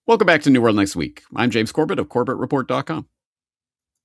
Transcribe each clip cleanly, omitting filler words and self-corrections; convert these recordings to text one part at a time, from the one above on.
Welcome back to New World Next Week. I'm James Corbett of CorbettReport.com.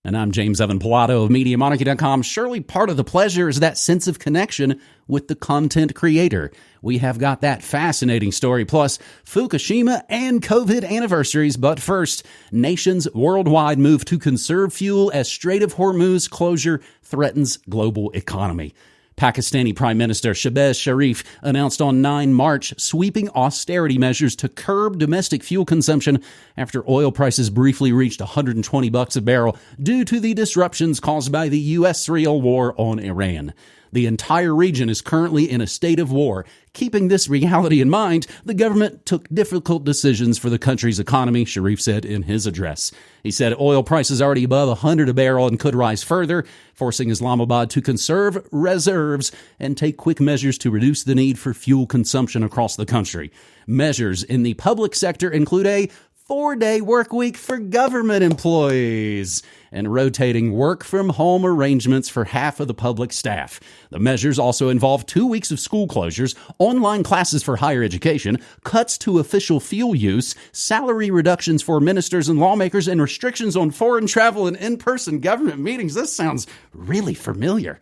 And I'm James Evan Pilato of MediaMonarchy.com. Surely part of the pleasure is that sense of connection with the content creator. We have got that fascinating story, plus Fukushima and COVID anniversaries. But first, nations worldwide move to conserve fuel as Strait of Hormuz closure threatens global economy. Pakistani Prime Minister Shehbaz Sharif announced on 9 March sweeping austerity measures to curb domestic fuel consumption after oil prices briefly reached $120 a barrel due to the disruptions caused by the U.S.-Israel war on Iran. The entire region is currently in a state of war. Keeping this reality in mind, the government took difficult decisions for the country's economy, Sharif said in his address. He said oil prices are already above $100 a barrel and could rise further, forcing Islamabad to conserve reserves and take quick measures to reduce the need for fuel consumption across the country. Measures in the public sector include a 4-day work week for government employees and rotating work-from-home arrangements for half of the public staff. The measures also involve 2 weeks of school closures, online classes for higher education, cuts to official fuel use, salary reductions for ministers and lawmakers, and restrictions on foreign travel and in-person government meetings. This sounds really familiar.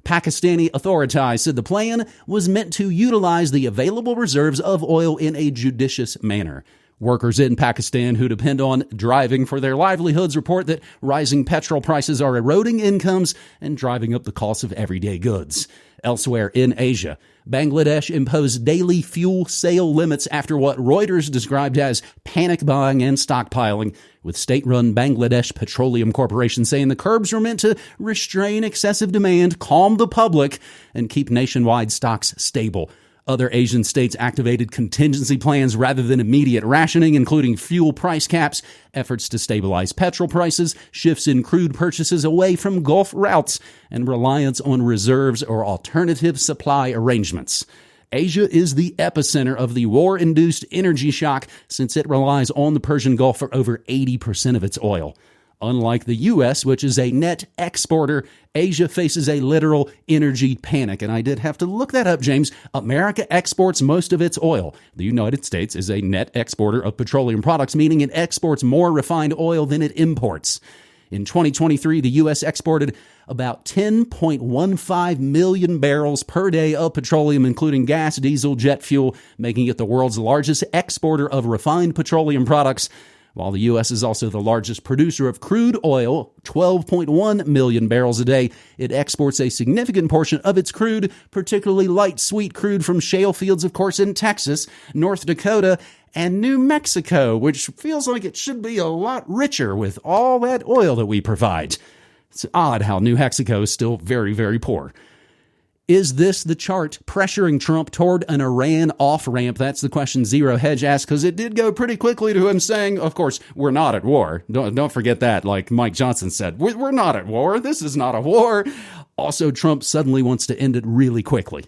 Pakistani authorities said the plan was meant to utilize the available reserves of oil in a judicious manner. Workers in Pakistan who depend on driving for their livelihoods report that rising petrol prices are eroding incomes and driving up the cost of everyday goods. Elsewhere in Asia, Bangladesh imposed daily fuel sale limits after what Reuters described as panic buying and stockpiling, with state-run Bangladesh Petroleum Corporation saying the curbs were meant to restrain excessive demand, calm the public, and keep nationwide stocks stable. Other Asian states activated contingency plans rather than immediate rationing, including fuel price caps, efforts to stabilize petrol prices, shifts in crude purchases away from Gulf routes, and reliance on reserves or alternative supply arrangements. Asia is the epicenter of the war-induced energy shock since it relies on the Persian Gulf for over 80% of its oil. Unlike the U.S., which is a net exporter, Asia faces a literal energy panic. And I did have to look that up, James. America exports most of its oil. The United States is a net exporter of petroleum products, meaning it exports more refined oil than it imports. In 2023, the U.S. exported about 10.15 million barrels per day of petroleum, including gas, diesel, jet fuel, making it the world's largest exporter of refined petroleum products. While the U.S. is also the largest producer of crude oil, 12.1 million barrels a day, it exports a significant portion of its crude, particularly light sweet crude from shale fields, of course, in Texas, North Dakota, and New Mexico, which feels like it should be a lot richer with all that oil that we provide. It's odd how New Mexico is still very, very poor. Is this the chart pressuring Trump toward an Iran off-ramp? That's the question Zero Hedge asked, because it did go pretty quickly to him saying, of course, we're not at war. Don't forget that, like Mike Johnson said. We're not at war. This is not a war. Also, Trump suddenly wants to end it really quickly.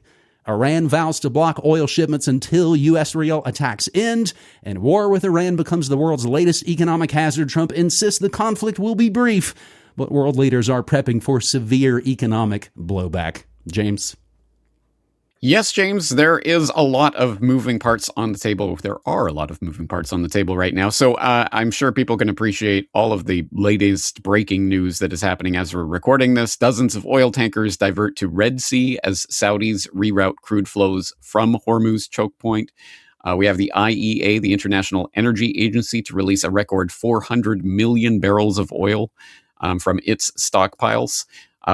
Iran vows to block oil shipments until U.S.-Israel attacks end, and war with Iran becomes the world's latest economic hazard. Trump insists the conflict will be brief, but world leaders are prepping for severe economic blowback. James? Yes, James, there is a lot of moving parts on the table. There are a lot of moving parts on the table right now. So I'm sure people can appreciate all of the latest breaking news that is happening as we're recording this. Dozens of oil tankers divert to Red Sea as Saudis reroute crude flows from Hormuz chokepoint. We have the IEA, the International Energy Agency, to release a record 400 million barrels of oil from its stockpiles.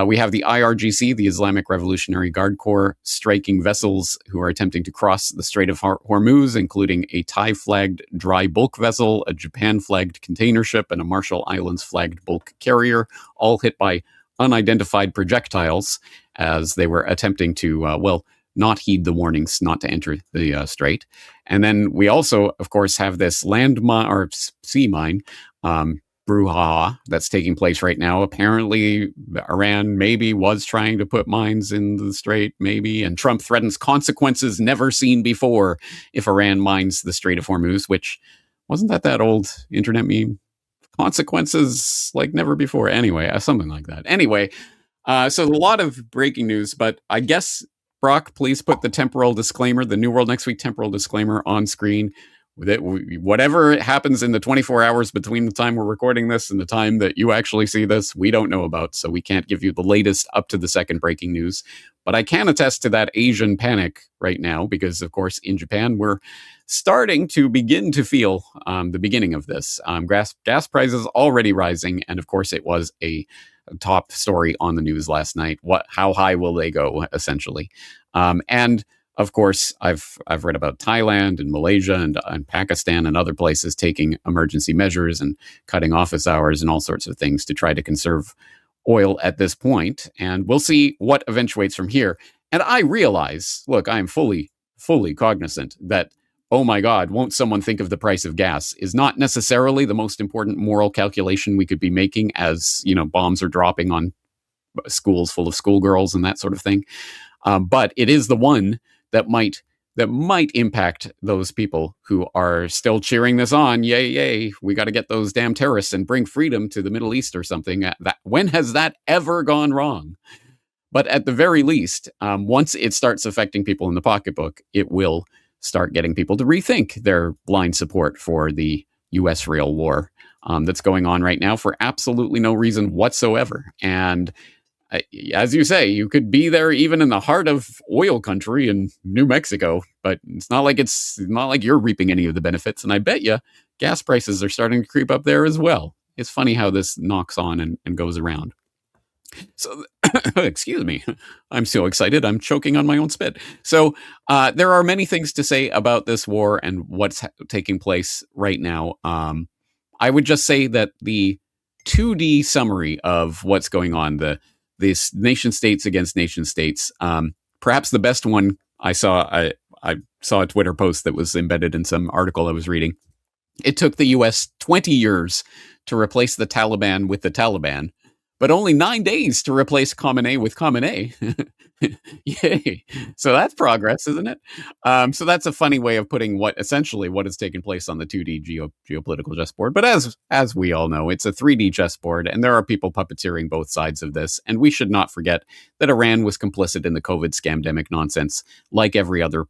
We have the IRGC, the Islamic Revolutionary Guard Corps, striking vessels who are attempting to cross the Strait of Hormuz, including a Thai-flagged dry bulk vessel, a Japan-flagged container ship, and a Marshall Islands-flagged bulk carrier, all hit by unidentified projectiles as they were attempting to, not heed the warnings not to enter the strait. And then we also, of course, have this sea mine, brouhaha that's taking place right now. Apparently, Iran maybe was trying to put mines in the strait, maybe, and Trump threatens consequences never seen before if Iran mines the Strait of Hormuz, which wasn't that old internet meme? Consequences like never before. Anyway, something like that. Anyway, so a lot of breaking news, but I guess, Brock, please put the temporal disclaimer, the New World Next Week temporal disclaimer on screen. Whatever happens in the 24 hours between the time we're recording this and the time that you actually see this, we don't know about. So we can't give you the latest up to the second breaking news. But I can attest to that Asian panic right now because, of course, in Japan, we're starting to begin to feel the beginning of this. Gas prices already rising. And of course, it was a top story on the news last night. How high will they go, essentially? And of course, I've read about Thailand and Malaysia and Pakistan and other places taking emergency measures and cutting office hours and all sorts of things to try to conserve oil at this point. And we'll see what eventuates from here. And I realize, look, I am fully cognizant that, oh my God, won't someone think of the price of gas is not necessarily the most important moral calculation we could be making as, bombs are dropping on schools full of schoolgirls and that sort of thing. But it is the one that might impact those people who are still cheering this on. Yay, yay. We got to get those damn terrorists and bring freedom to the Middle East or something. When has that ever gone wrong? But at the very least, once it starts affecting people in the pocketbook, it will start getting people to rethink their blind support for the U.S. rail war that's going on right now for absolutely no reason whatsoever. And as you say, you could be there even in the heart of oil country in New Mexico, but it's not like you're reaping any of the benefits. And I bet you gas prices are starting to creep up there as well. It's funny how this knocks on and goes around. So, excuse me, I'm so excited. I'm choking on my own spit. So there are many things to say about this war and what's taking place right now. I would just say that the 2D summary of what's going on, this nation states against nation states. Perhaps the best one I saw a Twitter post that was embedded in some article I was reading. It took the US 20 years to replace the Taliban with the Taliban, but only 9 days to replace Khamenei with Khamenei. Yay. So that's progress, isn't it? So that's a funny way of putting what has taken place on the 2D geopolitical chessboard. But as we all know, it's a 3D chessboard, and there are people puppeteering both sides of this. And we should not forget that Iran was complicit in the COVID scamdemic nonsense, like every other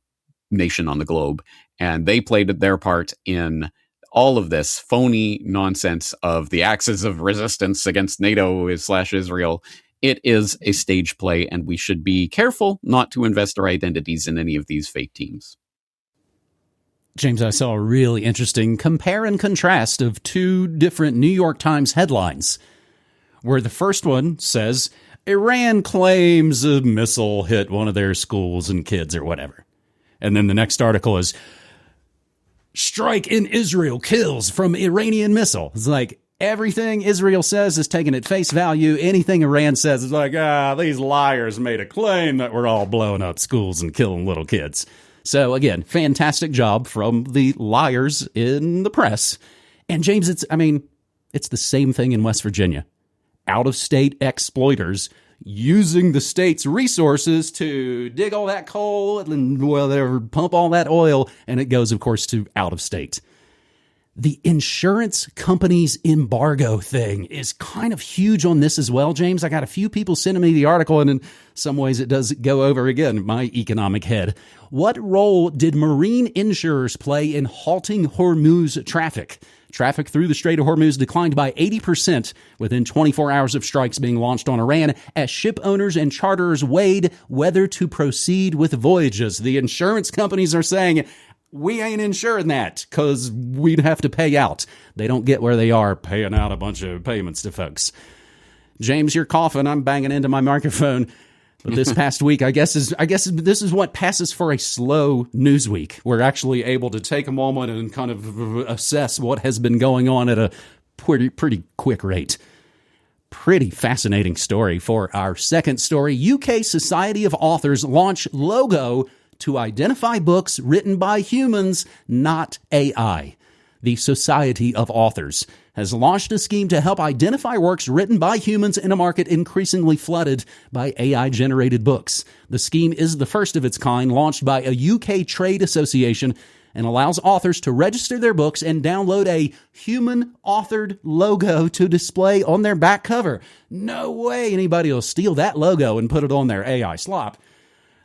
nation on the globe. And they played their part in all of this phony nonsense of the axis of resistance against NATO/Israel. It is a stage play, and we should be careful not to invest our identities in any of these fake teams. James, I saw a really interesting compare and contrast of two different New York Times headlines, where the first one says, Iran claims a missile hit one of their schools and kids or whatever. And then the next article is, strike in Israel kills from Iranian missile. It's like everything Israel says is taken at face value. Anything Iran says is like, these liars made a claim that we're all blowing up schools and killing little kids. So again, fantastic job from the liars in the press. And James, it's the same thing in West Virginia. Out-of-state exploiters using the state's resources to dig all that coal and pump all that oil, and it goes, of course, to out of state. The insurance company's embargo thing is kind of huge on this as well, James. I got a few people sending me the article, and in some ways it does go over, again, my economic head. What role did marine insurers play in halting Hormuz traffic? Traffic through the Strait of Hormuz declined by 80% within 24 hours of strikes being launched on Iran as ship owners and charterers weighed whether to proceed with voyages. The insurance companies are saying, we ain't insuring that because we'd have to pay out. They don't get where they are paying out a bunch of payments to folks. James, you're coughing. I'm banging into my microphone. But this past week, I guess this is what passes for a slow news week. We're actually able to take a moment and kind of assess what has been going on at a pretty quick rate. Pretty fascinating story for our second story. UK Society of Authors launch logo to identify books written by humans, not AI. The Society of Authors has launched a scheme to help identify works written by humans in a market increasingly flooded by AI-generated books. The scheme is the first of its kind, launched by a UK trade association, and allows authors to register their books and download a human-authored logo to display on their back cover. No way anybody will steal that logo and put it on their AI slop.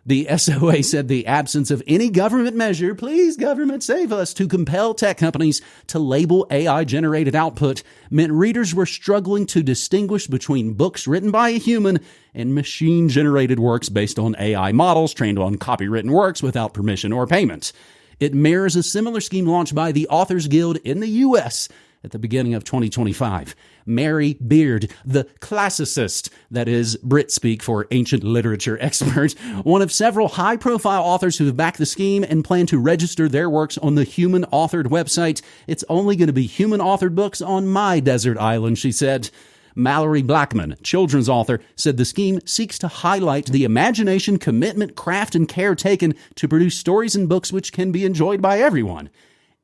The SOA said the absence of any government measure, please government save us, to compel tech companies to label AI-generated output meant readers were struggling to distinguish between books written by a human and machine-generated works based on AI models trained on copywritten works without permission or payment. It mirrors a similar scheme launched by the Authors Guild in the U.S. at the beginning of 2025. Mary Beard, the classicist, that is Brit speak for ancient literature expert, one of several high-profile authors who have backed the scheme and plan to register their works on the human-authored website. It's only going to be human-authored books on my desert island, she said. Mallory Blackman, children's author, said the scheme seeks to highlight the imagination, commitment, craft, and care taken to produce stories and books which can be enjoyed by everyone.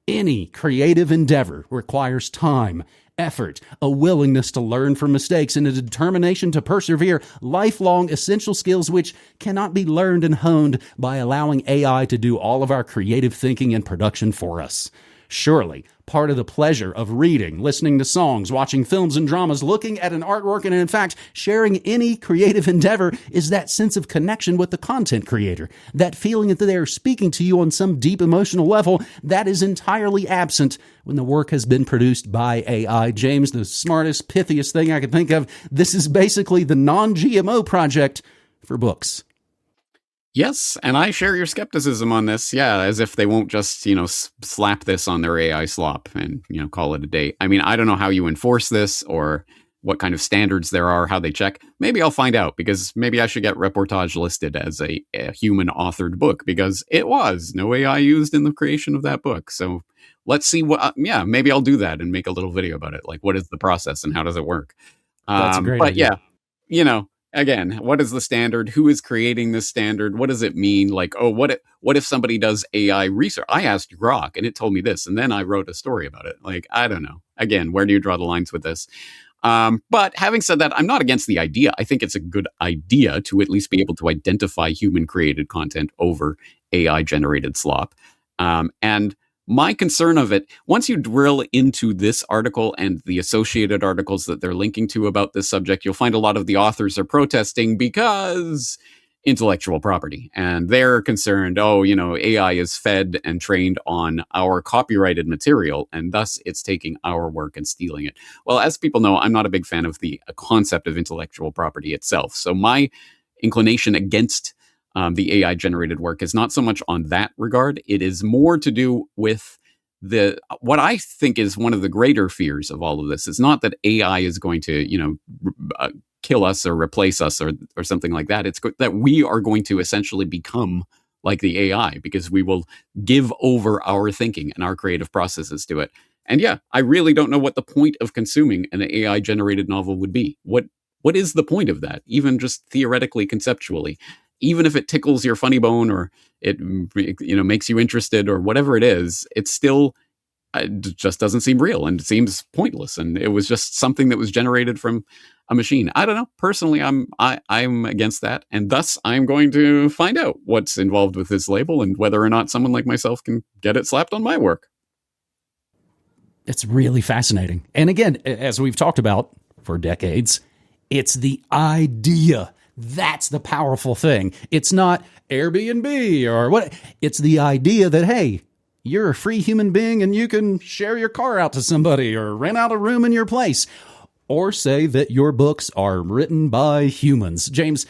Any creative endeavor requires time, effort, a willingness to learn from mistakes, and a determination to persevere, lifelong essential skills which cannot be learned and honed by allowing AI to do all of our creative thinking and production for us. Surely, part of the pleasure of reading, listening to songs, watching films and dramas, looking at an artwork, and in fact, sharing any creative endeavor is that sense of connection with the content creator. That feeling that they are speaking to you on some deep emotional level that is entirely absent when the work has been produced by AI. James, the smartest, pithiest thing I could think of. This is basically the non-GMO project for books. Yes, and I share your skepticism on this. Yeah, as if they won't just, slap this on their AI slop and, call it a day. I mean, I don't know how you enforce this or what kind of standards there are, how they check. Maybe I'll find out, because maybe I should get Reportage listed as a human-authored book, because it was no AI used in the creation of that book. So let's see maybe I'll do that and make a little video about it. Like, what is the process and how does it work? That's a great idea. Yeah, again, what is the standard? Who is creating this standard? What does it mean? Like, what if somebody does AI research? I asked Grok and it told me this, and then I wrote a story about it. Like, I don't know. Again, where do you draw the lines with this? But having said that, I'm not against the idea. I think it's a good idea to at least be able to identify human-created content over AI-generated slop. And my concern of it, once you drill into this article and the associated articles that they're linking to about this subject, you'll find a lot of the authors are protesting because intellectual property. And they're concerned, AI is fed and trained on our copyrighted material, and thus it's taking our work and stealing it. Well, as people know, I'm not a big fan of the concept of intellectual property itself. So my inclination against the AI-generated work is not so much on that regard. It is more to do with what I think is one of the greater fears of all of this. Is not that AI is going to, kill us or replace us or something like that. It's that we are going to essentially become like the AI, because we will give over our thinking and our creative processes to it. And yeah, I really don't know what the point of consuming an AI-generated novel would be. What is the point of that, even just theoretically, conceptually? Even if it tickles your funny bone or it makes you interested or whatever it is, it's still it just doesn't seem real and it seems pointless. And it was just something that was generated from a machine. I don't know. Personally, I'm against that, and thus I'm going to find out what's involved with this label and whether or not someone like myself can get it slapped on my work. It's really fascinating. And again, as we've talked about for decades, it's the idea. That's the powerful thing. It's not Airbnb or what. It's the idea that, hey, you're a free human being and you can share your car out to somebody or rent out a room in your place, or say that your books are written by humans. James, I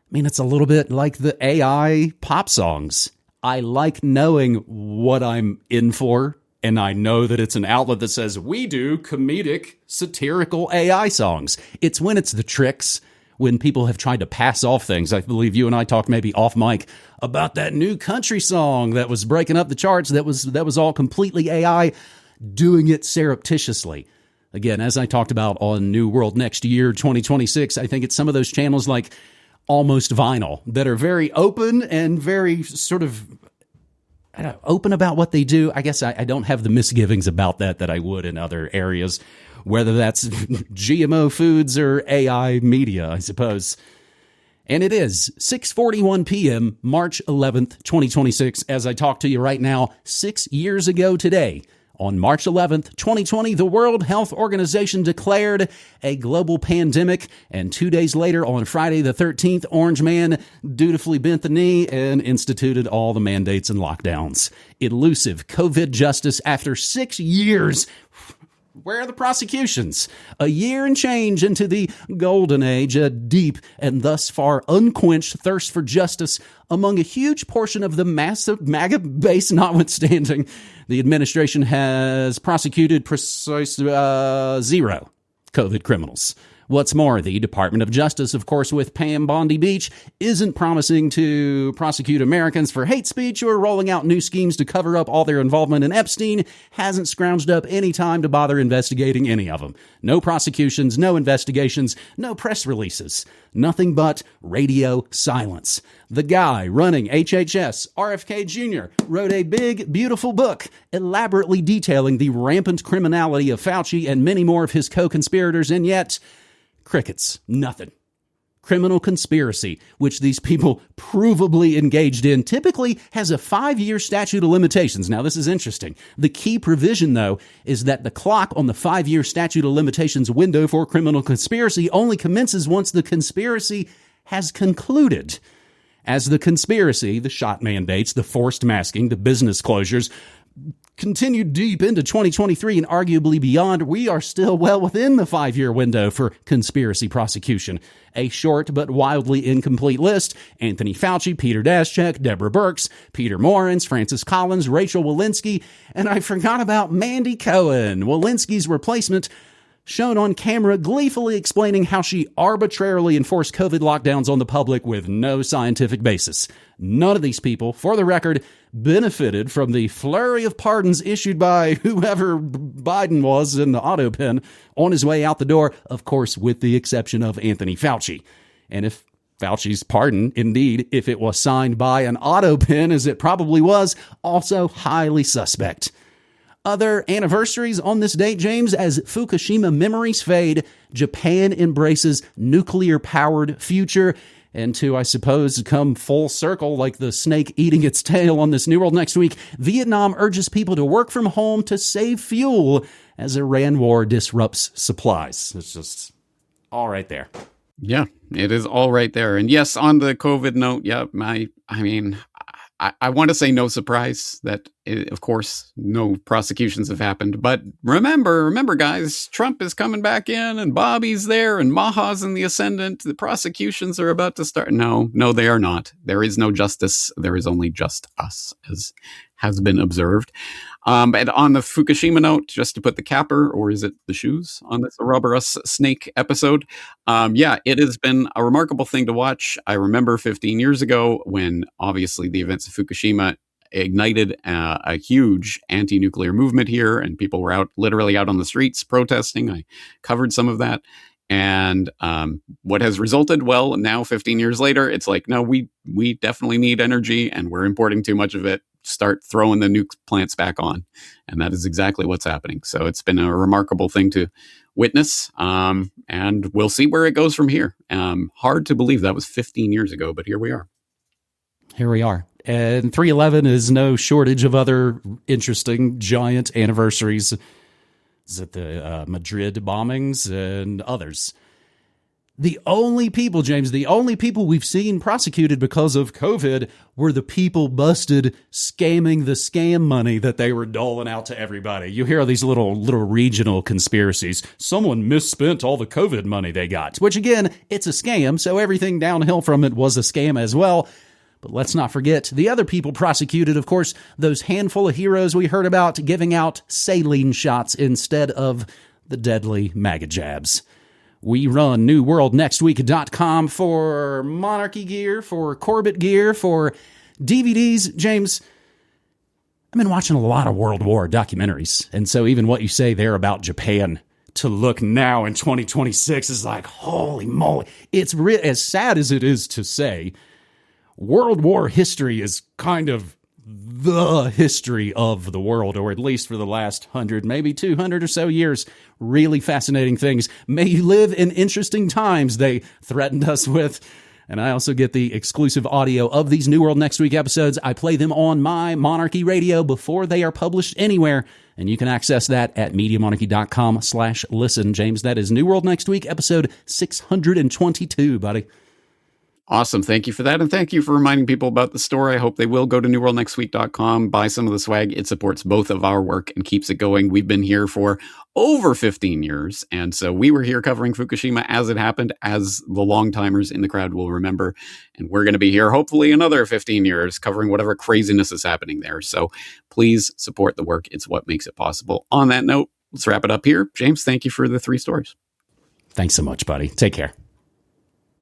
mean, it's a little bit like the AI pop songs. I like knowing what I'm in for, and I know that it's an outlet that says we do comedic, satirical AI songs. It's when it's the tricks, when people have tried to pass off things. I believe you and I talked maybe off mic about that new country song that was breaking up the charts that was all completely AI doing it surreptitiously. Again, as I talked about on New World Next Year 2026, I think it's some of those channels like Almost Vinyl that are very open and very sort of open about what they do. I guess I don't have the misgivings about that I would in other areas, whether that's GMO foods or AI media, I suppose. And it is 6:41 p.m., March 11th, 2026. As I talk to you right now, 6 years ago today, On March 11th, 2020, the World Health Organization declared a global pandemic, and 2 days later, on Friday the 13th, Orange Man dutifully bent the knee and instituted all the mandates and lockdowns. Elusive COVID justice after 6 years. Where are the prosecutions? A year and change into the golden age, a deep and thus far unquenched thirst for justice among a huge portion of the massive MAGA base notwithstanding, the administration has prosecuted zero COVID criminals. What's more, the Department of Justice, of course, with Pam Bondi Beach, isn't promising to prosecute Americans for hate speech or rolling out new schemes to cover up all their involvement in Epstein, hasn't scrounged up any time to bother investigating any of them. No prosecutions, no investigations, no press releases. Nothing but radio silence. The guy running HHS, RFK Jr., wrote a big, beautiful book elaborately detailing the rampant criminality of Fauci and many more of his co-conspirators, and yet crickets, nothing. Criminal conspiracy, which these people provably engaged in, typically has a 5-year statute of limitations. Now, this is interesting. The key provision, though, is that the clock on the 5-year statute of limitations window for criminal conspiracy only commences once the conspiracy has concluded. As the conspiracy, the shot mandates, the forced masking, the business closures, continued deep into 2023 and arguably beyond, we are still well within the 5-year window for conspiracy prosecution. A short but wildly incomplete list: Anthony Fauci, Peter Daszak, Deborah Birx, Peter Morens, Francis Collins, Rachel Walensky, and I forgot about Mandy Cohen, Walensky's replacement, shown on camera gleefully explaining how she arbitrarily enforced COVID lockdowns on the public with no scientific basis. None of these people, for the record, benefited from the flurry of pardons issued by whoever Biden was in the auto pen on his way out the door, of course, with the exception of Anthony Fauci. And if Fauci's pardon, indeed, if it was signed by an auto pen, as it probably was, also highly suspect. Other anniversaries on this date, James: as Fukushima memories fade, Japan embraces nuclear-powered future. And to, I suppose, come full circle like the snake eating its tail on this new world next week, Vietnam urges people to work from home to save fuel as Iran war disrupts supplies. It's just all right there. Yeah, it is all right there. And yes, on the COVID note, yeah, I want to say no surprise that, of course, no prosecutions have happened. But remember, guys, Trump is coming back in and Bobby's there and Maha's in the ascendant. The prosecutions are about to start. No, they are not. There is no justice. There is only just us, as has been observed. And on the Fukushima note, just to put the capper, or is it the shoes, on this Ouroboros snake episode, it has been a remarkable thing to watch. I remember 15 years ago when obviously the events of Fukushima ignited a huge anti-nuclear movement here, and people were literally out on the streets protesting. I covered some of that. And what has resulted? Well, now 15 years later, it's like, no, we definitely need energy and we're importing too much of it. Start throwing the nuke plants back on. And that is exactly what's happening. So it's been a remarkable thing to witness. And we'll see where it goes from here. Hard to believe that was 15 years ago, but here we are. Here we are. And 3/11 is no shortage of other interesting giant anniversaries. Is it the Madrid bombings and others? The only people, James, we've seen prosecuted because of COVID were the people busted scamming the scam money that they were doling out to everybody. You hear these little regional conspiracies. Someone misspent all the COVID money they got, which again, it's a scam. So everything downhill from it was a scam as well. But let's not forget the other people prosecuted, of course, those handful of heroes we heard about giving out saline shots instead of the deadly MAGA jabs. We run newworldnextweek.com for monarchy gear, for Corbett gear, for DVDs. James, I've been watching a lot of World War documentaries. And so even what you say there about Japan to look now in 2026 is like, holy moly. It's as sad as it is to say, World War history is kind of the history of the world, or at least for the last 100, maybe 200 or so years. Really fascinating things. May you live in interesting times, they threatened us with. And I also get the exclusive audio of these New World Next Week episodes. I play them on my Monarchy Radio before they are published anywhere. And you can access that at MediaMonarchy.com/listen. James, that is New World Next Week, episode 622, buddy. Awesome. Thank you for that. And thank you for reminding people about the store. I hope they will go to newworldnextweek.com, buy some of the swag. It supports both of our work and keeps it going. We've been here for over 15 years. And so we were here covering Fukushima as it happened, as the long timers in the crowd will remember. And we're going to be here hopefully another 15 years covering whatever craziness is happening there. So please support the work. It's what makes it possible. On that note, let's wrap it up here. James, thank you for the 3 stories. Thanks so much, buddy. Take care.